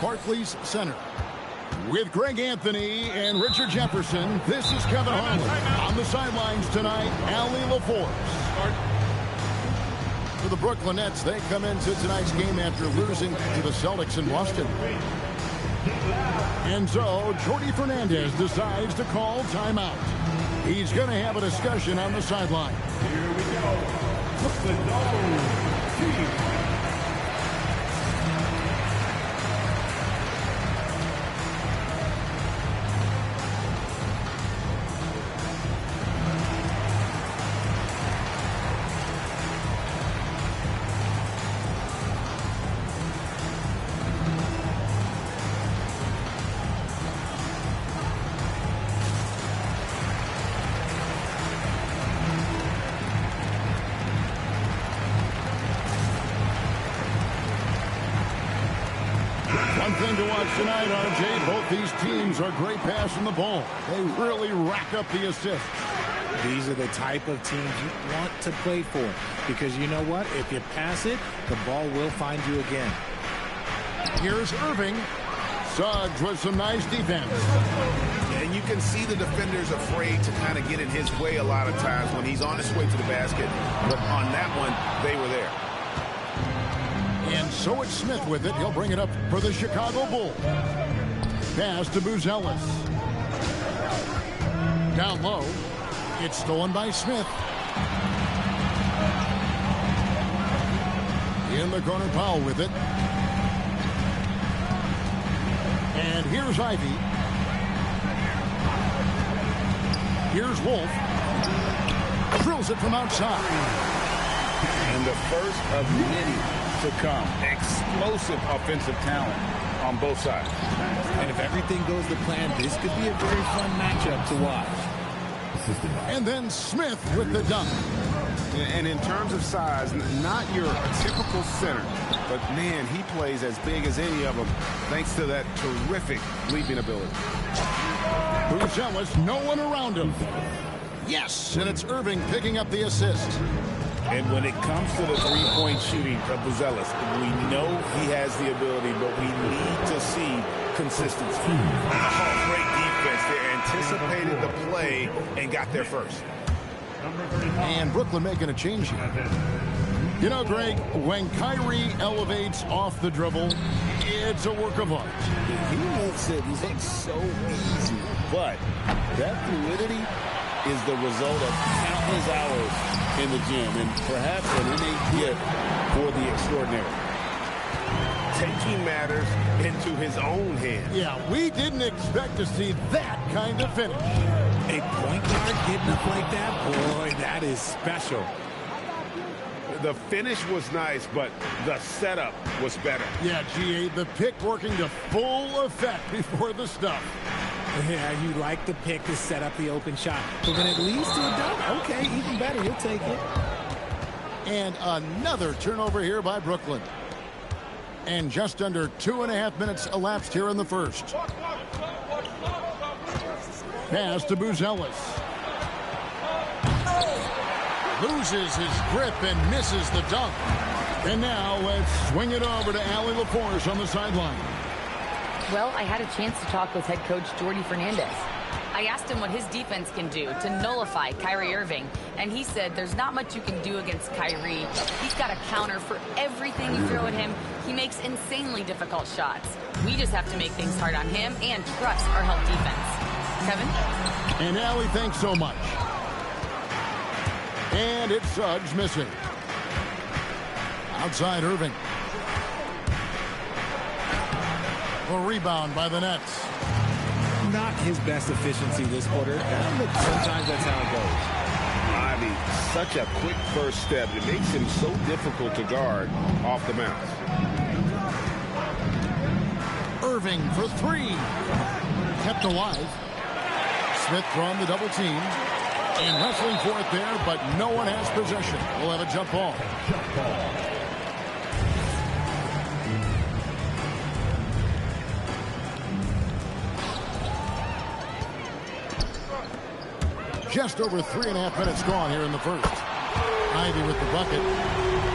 Barclays Center. With Greg Anthony and Richard Jefferson, this is Kevin Harlan. On the sidelines tonight, Allie LaForce. For the Brooklyn Nets, they come into tonight's game after losing to the Celtics in Boston. And so, Jordi Fernandez decides to call timeout. He's going to have a discussion on the sideline. Here we go. The Dome team. Tonight, RJ, both these teams are great passing the ball. They really rack up the assists. These are the type of teams you want to play for, because you know what? If you pass it, the ball will find you again. Here's Irving. Suggs with some nice defense. And you can see the defenders afraid to kind of get in his way a lot of times when he's on his way to the basket. But on that one, they were there. And so it's Smith with it. He'll bring it up for the Chicago Bulls. Pass to Buzelis. Down low. It's stolen by Smith. In the corner, Powell with it. And here's Ivy. Here's Wolf. Drills it from outside. And the first of many to come. Explosive offensive talent on both sides. And if everything goes to plan, this could be a very fun matchup to watch. And then Smith with the dunk. And in terms of size, not your typical center, but man, he plays as big as any of them thanks to that terrific leaping ability. Buzelis, no one around him. Yes, and it's Irving picking up the assist. And when it comes to the three-point shooting of Buzelis, we know he has the ability, but we need to see consistency. Oh, great defense. They anticipated the play and got there first. And Brooklyn making a change here. You know, Greg, when Kyrie elevates off the dribble, it's a work of art. He makes it look so easy, but that fluidity is the result of countless hours in the gym, and perhaps an innate gift for the extraordinary. Taking matters into his own hands. Yeah, we didn't expect to see that kind of finish. A point guard getting up like that, boy, that is special. The finish was nice, but the setup was better. Yeah, GA, the pick working to full effect before the stuff. Yeah, you like the pick to set up the open shot. But when it leads to a dunk, okay, even better, you'll take it. And another turnover here by Brooklyn. And just under 2.5 minutes elapsed here in the first. Pass to Buzelis. Loses his grip and misses the dunk. And now let's swing it over to Allie LaForce on the sideline. Well, I had a chance to talk with head coach Jordi Fernandez. I asked him what his defense can do to nullify Kyrie Irving, and he said there's not much you can do against Kyrie. He's got a counter for everything you throw at him. He makes insanely difficult shots. We just have to make things hard on him and trust our help defense. Kevin? And Allie, thanks so much. And it's Suggs missing. Outside Irving. A rebound by the Nets. Not his best efficiency this quarter. Look, sometimes that's how it goes. Ivy, such a quick first step. It makes him so difficult to guard off the bounce. Irving for three. Kept alive. Smith throwing the double team. And wrestling for it there, but no one has possession. We'll have a jump ball. Just over 3.5 minutes gone here in the first. Ivy with the bucket.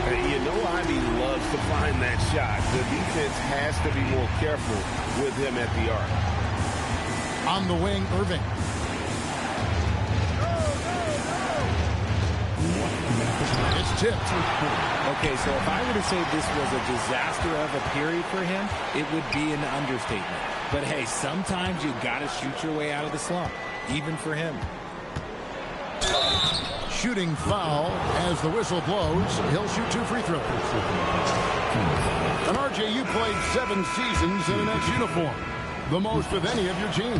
You know Ivy loves to find that shot. The defense has to be more careful with him at the arc. On the wing, Irving. It's tipped. Okay, so if I were to say this was a disaster of a period for him, it would be an understatement. But hey, sometimes you got to shoot your way out of the slump, even for him. Shooting foul as the whistle blows. He'll shoot 2 free throws. And RJ, you played 7 seasons in an Nets uniform. The most of any of your teams.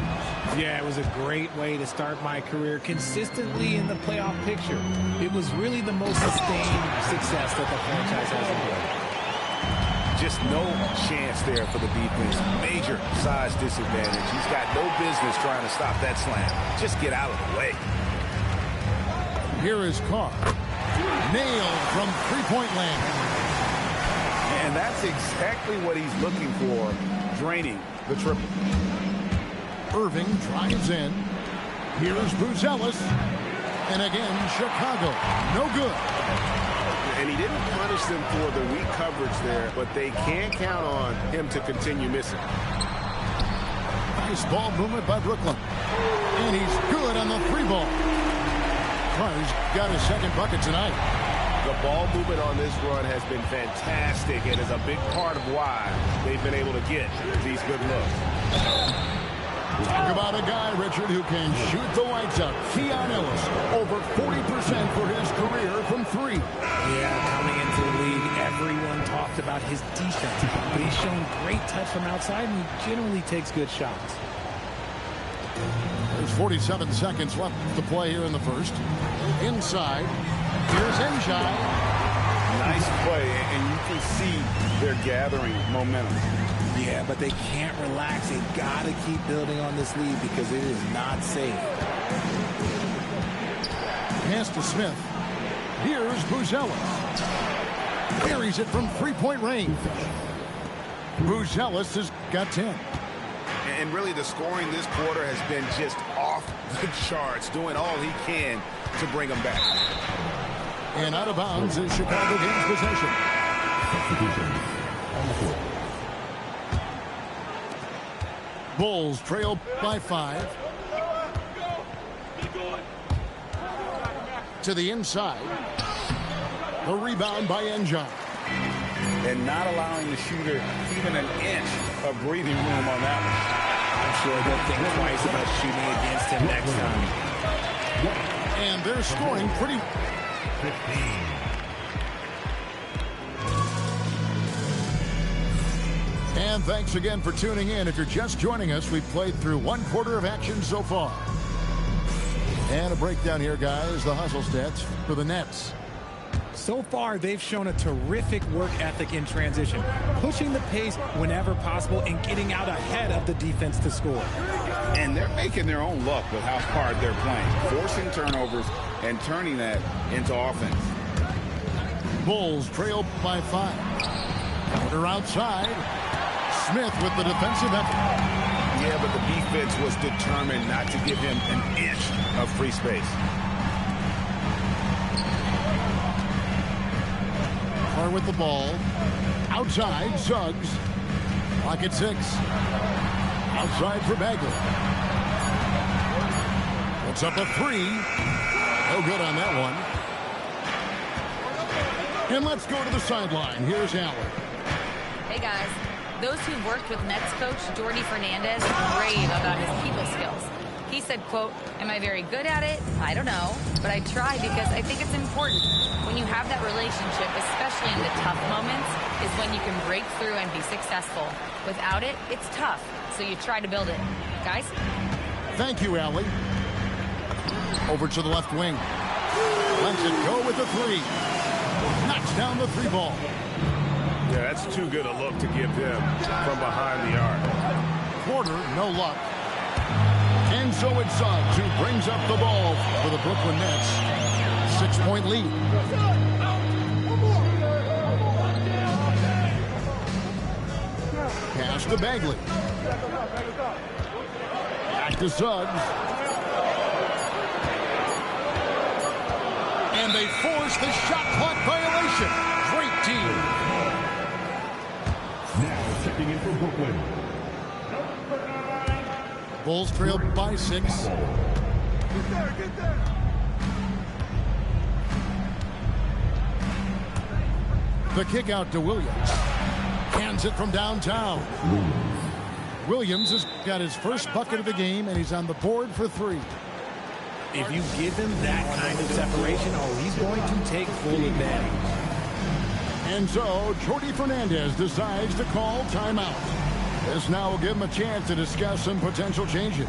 Yeah, it was a great way to start my career consistently in the playoff picture. It was really the most sustained success that the franchise has enjoyed. Just no chance there for the defense. Major size disadvantage. He's got no business trying to stop that slam. Just get out of the way. Here is Carr. Nailed from three-point land. And that's exactly what he's looking for, draining the triple. Irving drives in. Here's Buzelis. And again, Chicago. No good. And he didn't punish them for the weak coverage there, but they can't count on him to continue missing. Nice ball movement by Brooklyn. And he's good on the 3-ball. Carr's got his second bucket tonight. The ball movement on this run has been fantastic and is a big part of why they've been able to get these good looks. Talk about a guy, Richard, who can shoot the lights out. Keon Ellis, over 40% for his career from 3. Yeah, coming into the league, everyone talked about his defense, but he's shown great touch from outside, and he generally takes good shots. There's 47 seconds left to play here in the first. Inside, here's Njai. Nice play, and you can see they're gathering momentum. Yeah, but they can't relax. They've got to keep building on this lead because it is not safe. Pass to Smith. Here's Buzelis. Carries it from 3-point range. Buzelis has got 10. And really, the scoring this quarter has been just off the charts, doing all he can to bring them back. And out of bounds is Chicago gains possession. Bulls trail by 5. To the inside. The rebound by Njai. And not allowing the shooter even an inch of breathing room on that one. I'm sure they'll think twice about shooting against him next time. And they're scoring pretty... 15. And thanks again for tuning in. If you're just joining us, we've played through 1 quarter of action so far. And a breakdown here, guys. The hustle stats for the Nets. So far, they've shown a terrific work ethic in transition, pushing the pace whenever possible and getting out ahead of the defense to score. And they're making their own luck with how hard they're playing, forcing turnovers and turning that into offense. Bulls trail by 5. Counter outside. Smith with the defensive effort. Yeah, but the defense was determined not to give him an inch of free space. Carr with the ball. Outside, Suggs. Clock at 6. Outside for Bagley. Puts up a 3. No good on that one. And let's go to the sideline. Here's Allen. Hey, guys. Those who've worked with Nets coach Jordy Fernandez rave about his people skills. He said, quote, "Am I very good at it? I don't know, but I try because I think it's important. When you have that relationship, especially in the tough moments, is when you can break through and be successful. Without it, it's tough, so you try to build it." Guys? Thank you, Allie. Over to the left wing. Lets it go with the 3. Knocks down the 3-ball. Yeah, that's too good a look to give them from behind the arc. Porter, no luck. And so it's Suggs who brings up the ball for the Brooklyn Nets. 6-point lead. Pass to Bagley. Back to Suggs. And they force the shot clock violation. Bulls trail by 6. Get there, get there. The kick out to Williams. Hands it from downtown. Williams has got his first bucket of the game, and he's on the board for 3. If you give him that kind of separation, oh, he's going to take full advantage. And so, Jordy Fernandez decides to call timeout. This now will give him a chance to discuss some potential changes.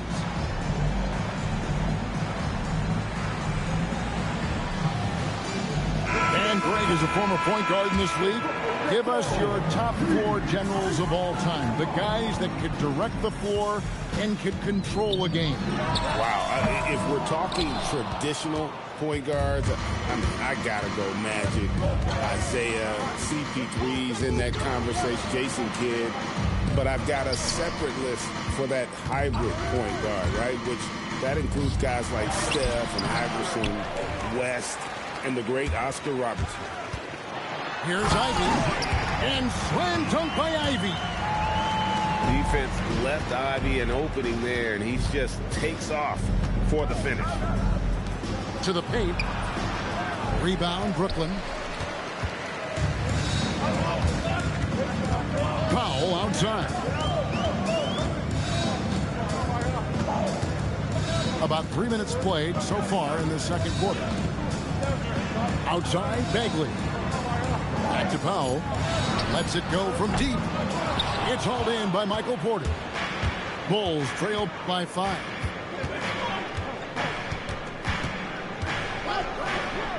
And Greg is a former point guard in this league. Give us your top 4 generals of all time. The guys that could direct the floor and could control a game. Wow. If we're talking traditional point guards, I mean, I got to go Magic, Isaiah, CP3's in that conversation, Jason Kidd. But I've got a separate list for that hybrid point guard, right? Which that includes guys like Steph and Iverson, West, and the great Oscar Robertson. Here's Ivy, and slam dunk by Ivy. Defense left Ivy an opening there, and he just takes off for the finish. To the paint. Rebound, Brooklyn. Powell outside. About 3 minutes played so far in the second quarter. Outside, Bagley. Back to Powell. Lets it go from deep. It's hauled in by Michael Porter. Bulls trail by 5.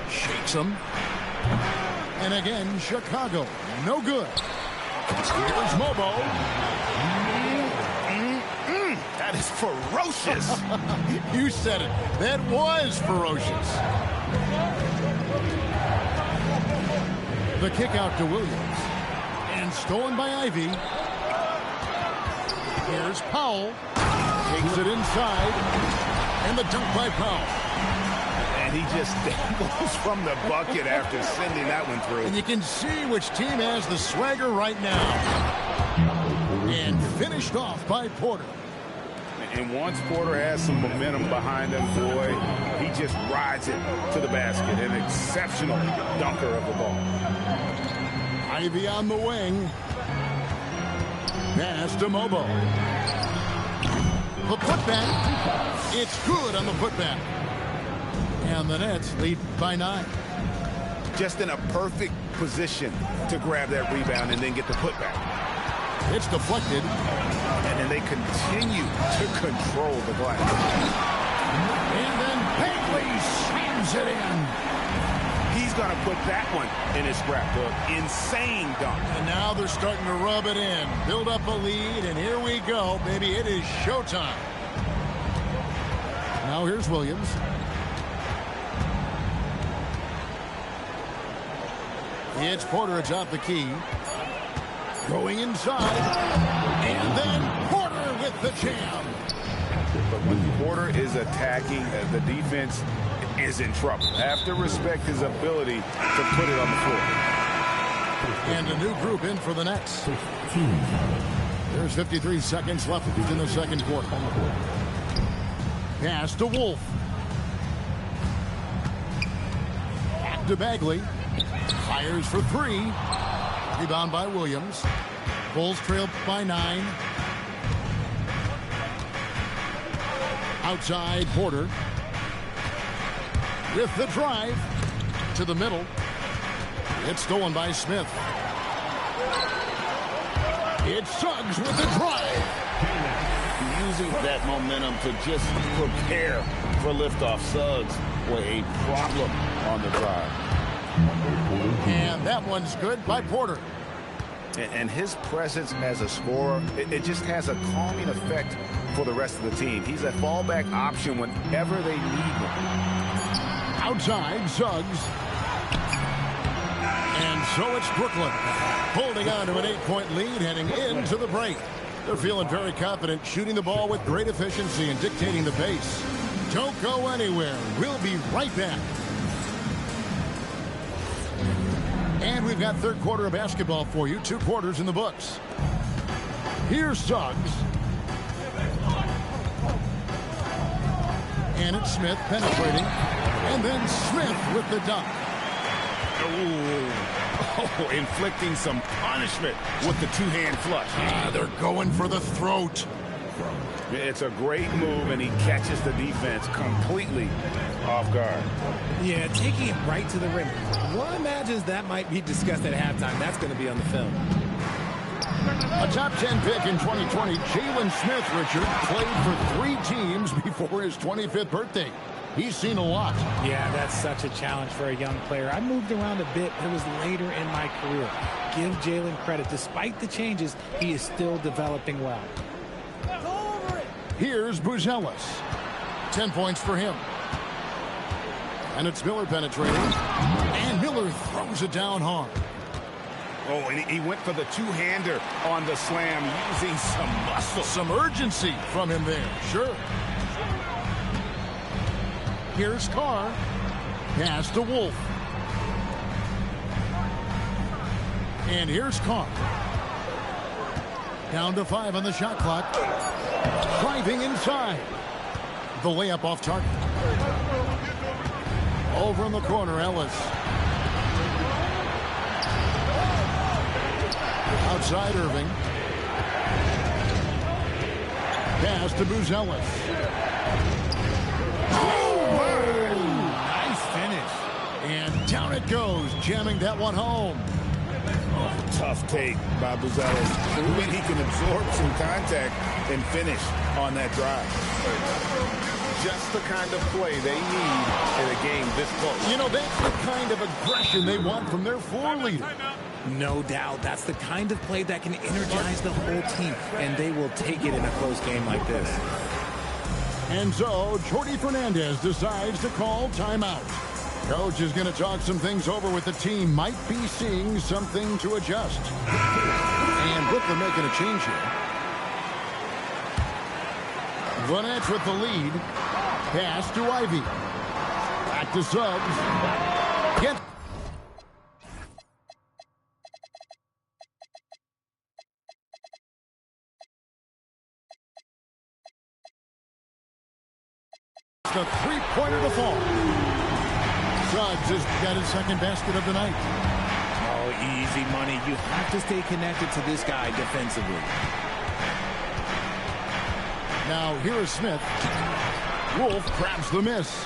Shakes him. And again, Chicago. No good. Here's Mobo. That is ferocious. You said it. That was ferocious. The kick out to Williams. And stolen by Ivy. Here's Powell. Takes it inside. And the dunk by Powell. And he just dangles from the bucket after sending that one through. And you can see which team has the swagger right now. And finished off by Porter. And once Porter has some momentum behind him, boy, he just rides it to the basket. An exceptional dunker of the ball. Ivy on the wing. Pass to Mobo. The putback. It's good on the putback. And the Nets lead by 9. Just in a perfect position to grab that rebound and then get the putback. It's deflected. And then they continue to control the glass. And then Bagley slams it in. He's going to put that one in his scrapbook. Insane dunk. And now they're starting to rub it in. Build up a lead, and here we go, baby. It is showtime. Now here's Williams. It's Porter atop the key. Going inside. And then Porter with the jam. But when Porter is attacking, the defense is in trouble. Have to respect his ability to put it on the floor. And a new group in for the Nets. There's 53 seconds left in the second quarter. Pass to Wolf. Back to Bagley. Fires for 3. Rebound by Williams. Bulls trail by 9. Outside Porter. With the drive to the middle. It's stolen by Smith. It's Suggs with the drive. Using that momentum to just prepare for liftoff. Suggs were a problem on the drive. And that one's good by Porter. And his presence as a scorer, it just has a calming effect for the rest of the team. He's a fallback option whenever they need him. Outside, Suggs. And so it's Brooklyn holding on to an 8-point lead heading into the break. They're feeling very confident, shooting the ball with great efficiency and dictating the pace. Don't go anywhere. We'll be right back. And we've got third quarter of basketball for you. 2 quarters in the books. Here's Suggs. And it's Smith penetrating. And then Smith with the dunk. Oh, inflicting some punishment with the two-hand flush. They're going for the throat. It's a great move, and he catches the defense completely off guard. Yeah, taking it right to the rim. One imagines that might be discussed at halftime. That's going to be on the film. A top 10 pick in 2020, Jalen Smith, Richard, played for 3 teams before his 25th birthday. He's seen a lot. Yeah, that's such a challenge for a young player. I moved around a bit, but it was later in my career. Give Jalen credit. Despite the changes, he is still developing well. Here's Buzelis. 10 points for him. And it's Miller penetrating. And Miller throws it down hard. Oh, and he went for the two-hander on the slam, using some muscle. Some urgency from him there. Sure. Here's Carr. Pass to Wolf. And here's Carr. Down to 5 on the shot clock. Driving inside. The layup off target. Over in the corner, Ellis. Outside Irving. Pass to Buzelis. And down it goes, jamming that one home. Oh, tough take by Buzelis. Proving he can absorb some contact and finish on that drive. Just the kind of play they need in a game this close. You know, that's the kind of aggression they want from their floor leader. No doubt. That's the kind of play that can energize the whole team, and they will take it in a close game like this. And so, Jordi Fernandez decides to call timeout. Coach is going to talk some things over with the team. Might be seeing something to adjust. And Brooklyn making a change here. Vonette with the lead. Pass to Ivy. Back to Suggs. Get the three-pointer to fall. Suggs has got his second basket of the night. Oh, easy money. You have to stay connected to this guy defensively. Now, here is Smith. Wolf grabs the miss.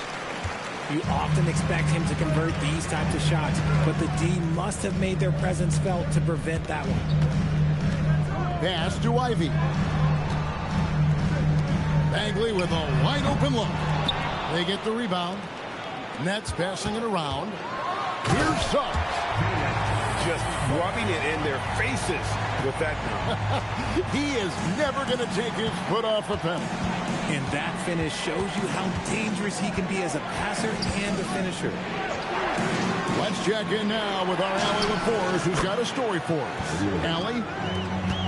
You often expect him to convert these types of shots, but the D must have made their presence felt to prevent that one. Pass to Ivy. Bagley with a wide-open look. They get the rebound. Nets passing it around. Here's Suggs. Just rubbing it in their faces with that. He is never going to take his foot off the pedal. And that finish shows you how dangerous he can be as a passer and a finisher. Let's check in now with our Allie LaForce, who's got a story for us. Allie?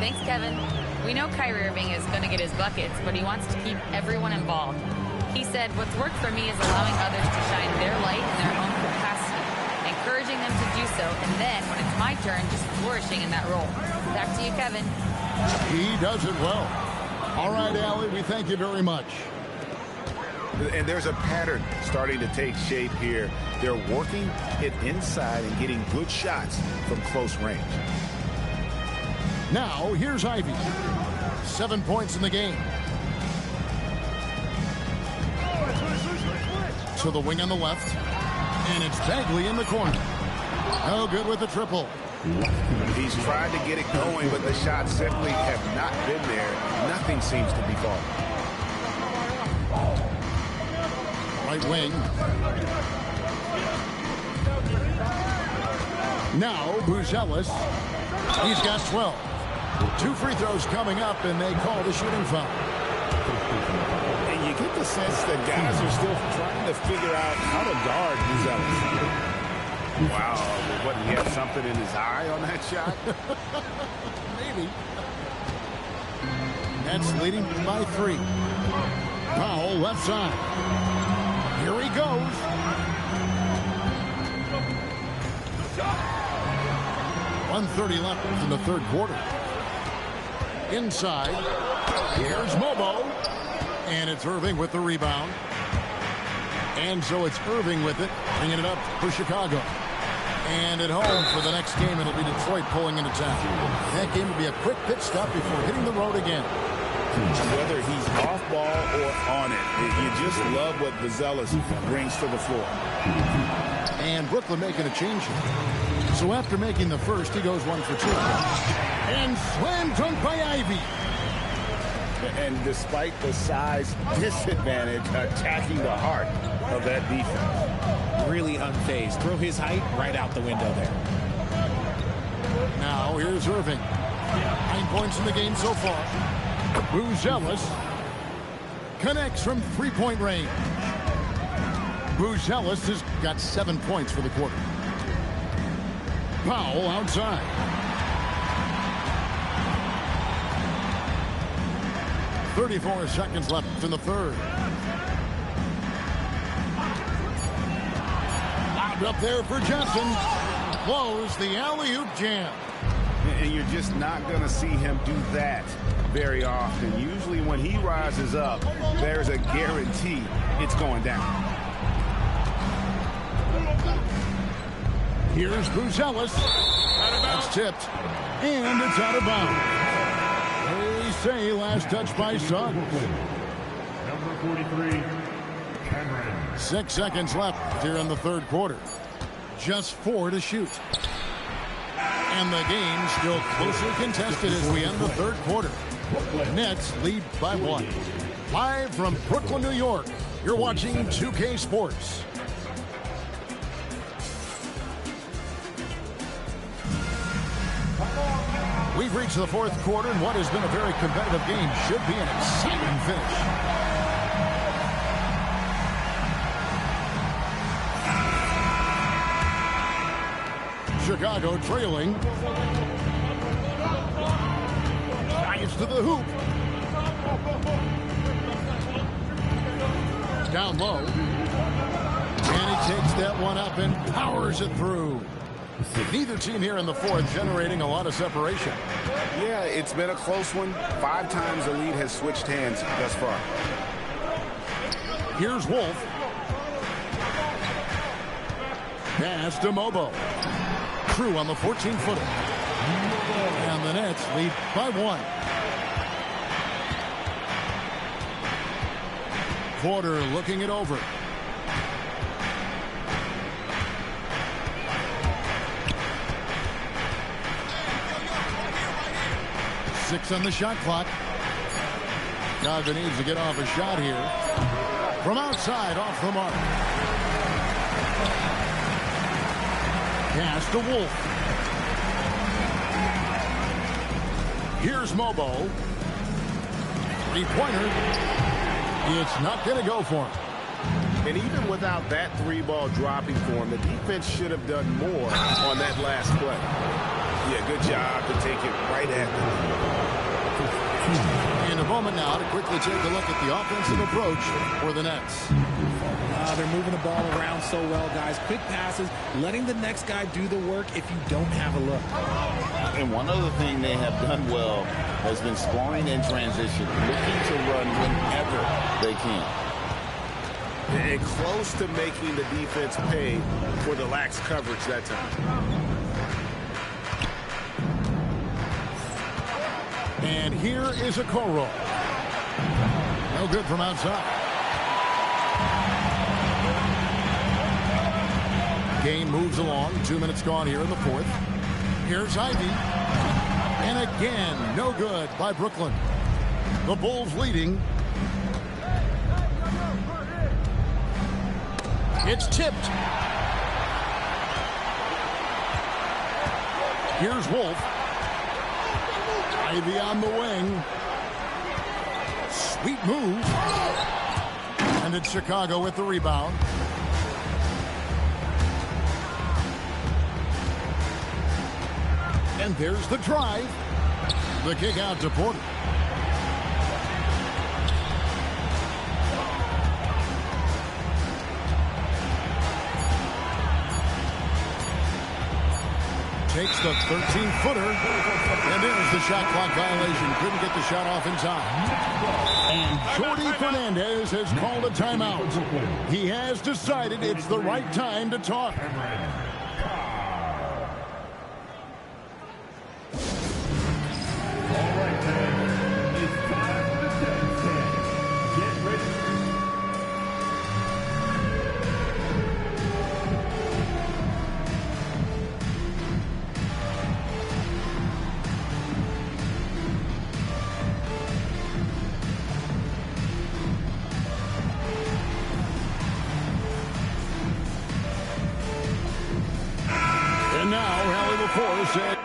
Thanks, Kevin. We know Kyrie Irving is going to get his buckets, but he wants to keep everyone involved. He said, what's worked for me is allowing others to shine their light in their own capacity, encouraging them to do so, and then, when it's my turn, just flourishing in that role. Back to you, Kevin. He does it well. All right, Allie, we thank you very much. And there's a pattern starting to take shape here. They're working it inside and getting good shots from close range. Now, here's Ivy. 7 points in the game. To the wing on the left. And it's Bagley in the corner. No good with the triple. He's tried to get it going, but the shots simply have not been there. Nothing seems to be falling. Right wing. Now, Buzelis. He's got 12. 2 free throws coming up, and they call the shooting foul. And you get the sense that guys are still trying to figure out how to guard Buzelis. Wow, what, he had something in his eye on that shot? Maybe. Nets leading by 3. Powell left side. Here he goes. .130 left in the third quarter. Inside. Here's Mobo. And it's Irving with the rebound. And so it's Irving with it, bringing it up for Chicago. And at home for the next game, it'll be Detroit pulling into town. That game will be a quick pit stop before hitting the road again. Whether he's off ball or on it, you just love what Buzelis brings to the floor. And Brooklyn making a change here. So after making the first, he goes 1 for 2. And slam dunk by Ivey. And despite the size disadvantage, attacking the heart of that defense. Really unfazed. Throw his height right out the window there. Now here's Irving. 9 points in the game so far. Buzelis connects from three-point range. Buzelis has got 7 points for the quarter. Powell outside. .34 seconds left in the third. Lobbed up there for Johnson. Close the alley-oop jam. And you're just not going to see him do that very often. Usually when he rises up, there's a guarantee it's going down. Here's Buzelis. That's tipped. And it's out of bounds. They say last touch by Suggs. Number 43, Cameron. 6 seconds left here in the third quarter. Just 4 to shoot. And the game still closely contested as we end the third quarter. Nets lead by 1. Live from Brooklyn, New York, you're watching 2K Sports. We've reached the fourth quarter, and what has been a very competitive game should be an exciting finish. Chicago trailing. Drives to the hoop. Down low. And he takes that one up and powers it through. Neither team here in the fourth generating a lot of separation. Yeah, it's been a close one. 5 times the lead has switched hands thus far. Here's Wolf. Pass to Mobo. Crew on the 14-footer. And the Nets lead by 1. Porter looking it over. Six on the shot clock. Chicago needs to get off a shot here. From outside, off the mark. Pass to Wolf. Here's Mobo. Three-pointer. It's not going to go for him. And even without that 3-ball dropping for him, the defense should have done more on that last play. Yeah, good job to take it right at them. And a moment now to quickly take a look at the offensive approach for the Nets. They're moving the ball around so well, guys. Quick passes, letting the next guy do the work if you don't have a look. And one other thing they have done well has been scoring in transition, looking to run whenever they can. And close to making the defense pay for the lax coverage that time. And here is a Okoro. No good from outside. Game moves along. 2 minutes gone here in the fourth. Here's Ivey. And again, no good by Brooklyn. The Bulls leading. It's tipped. Here's Wolf. Ivey on the wing. Sweet move. And it's Chicago with the rebound. And there's the drive. The kick out to Porter. Takes the 13-footer. And there's the shot clock violation. Couldn't get the shot off in time. And Jordi Fernandez has called a timeout. He has decided it's the right time to talk. And now, Allie LaForce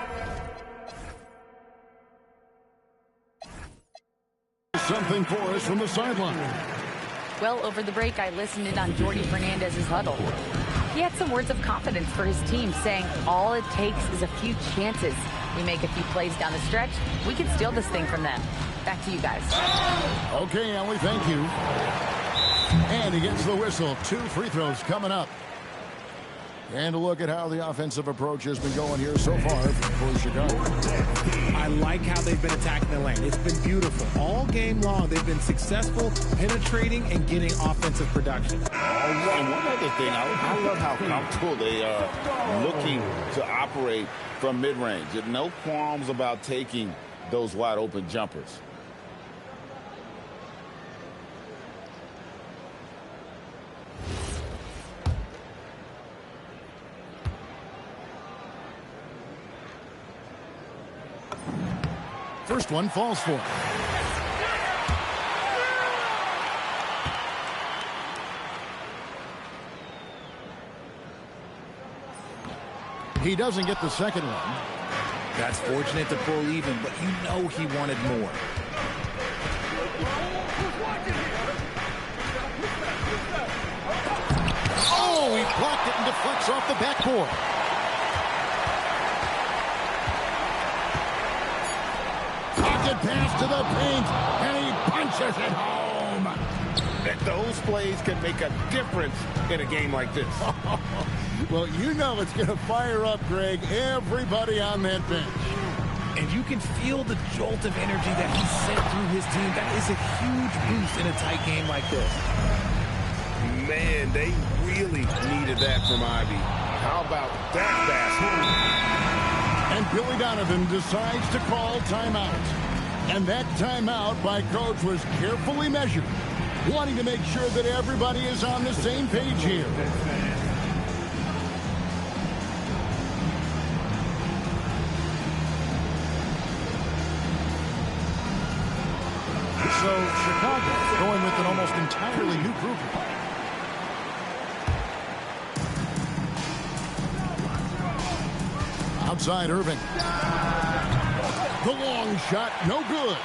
something for us from the sideline. Well, over the break, I listened in on Jordi Fernandez's huddle. He had some words of confidence for his team, saying all it takes is a few chances. We make a few plays down the stretch, we can steal this thing from them. Back to you guys. Okay, Allie, thank you. And he gets the whistle. 2 free throws coming up. And a look at how the offensive approach has been going here so far for Chicago. I like how they've been attacking the lane. It's been beautiful. All game long, they've been successful penetrating and getting offensive production. And one other thing, I love how comfortable they are looking to operate from mid-range. No qualms about taking those wide-open jumpers. First one falls for him. He doesn't get the second one. That's fortunate to pull even, but you know he wanted more. Oh, he blocked it and deflects off the backboard. Pass to the paint, and he punches it home. Those plays can make a difference in a game like this. Well, you know it's going to fire up, Greg, everybody on that bench. And you can feel the jolt of energy that he sent through his team. That is a huge boost in a tight game like this. Man, they really needed that from Ivy. How about that basket? And Billy Donovan decides to call timeout. And that timeout by Coach was carefully measured, wanting to make sure that everybody is on the same page here. So Chicago going with an almost entirely new group. Outside Irving. The long shot, no good.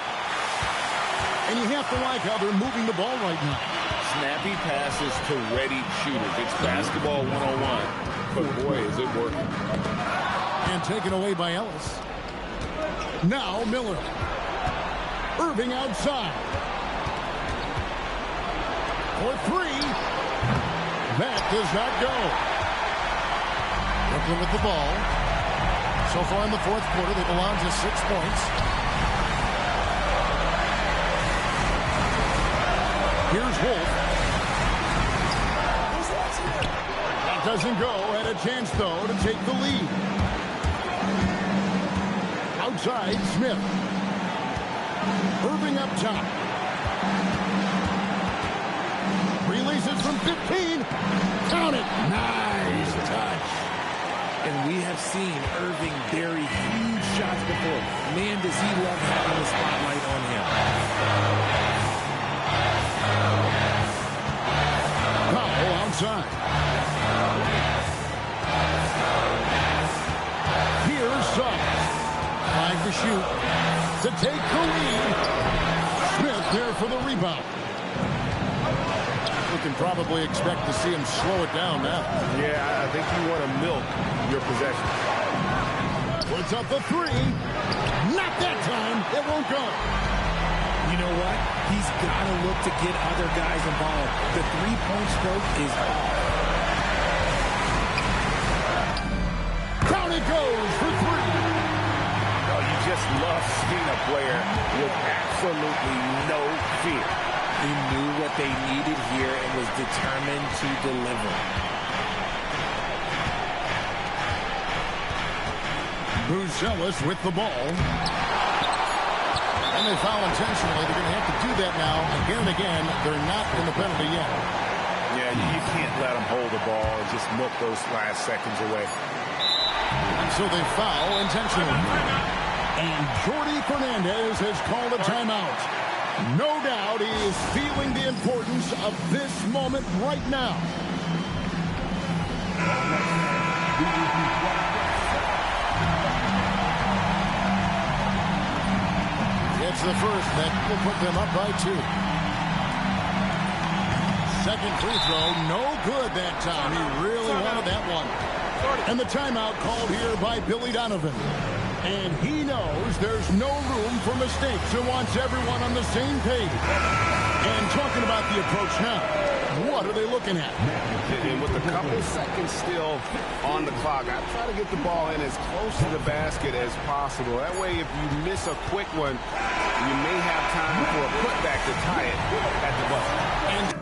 And you have to like how they're moving the ball right now. Snappy passes to ready shooters. It's basketball 101. But boy, is it working. And taken away by Ellis. Now Miller. Irving outside. For 3. That does not go. Brooklyn with the ball. So far in the fourth quarter, they've allowed just 6 points. Here's Wolf. That doesn't go. Had a chance, though, to take the lead. Outside, Smith. Irving up top. Releases from 15. Count it. Nice touch. And we have seen Irving bury huge shots before. Man, does he love having the spotlight on him. Powell outside. Here's Suggs. 5 to shoot. To take the lead. Smith there for the rebound. We can probably expect to see him slow it down now. Yeah, I think you want to milk your possession. Puts up the 3. Not that time. It won't go. You know what? He's got to look to get other guys involved. The three-point stroke is off. Down it goes for player with absolutely no fear. He knew what they needed here and was determined to deliver. Buzelis with the ball. And they foul intentionally. They're going to have to do that now again and again. They're not in the penalty yet. Yeah, you can't let them hold the ball and just milk those last seconds away. And so they foul intentionally. And Jordi Fernandez has called a timeout. No doubt he is feeling the importance of this moment right now. It's the first that will put them up by 2. Second free throw, no good that time. He really wanted that one. And the timeout called here by Billy Donovan. And he knows there's no room for mistakes and wants everyone on the same page. And talking about the approach now, what are they looking at? And with a couple seconds still on the clock, I try to get the ball in as close to the basket as possible. That way, if you miss a quick one, you may have time for a putback to tie it at the buzzer. And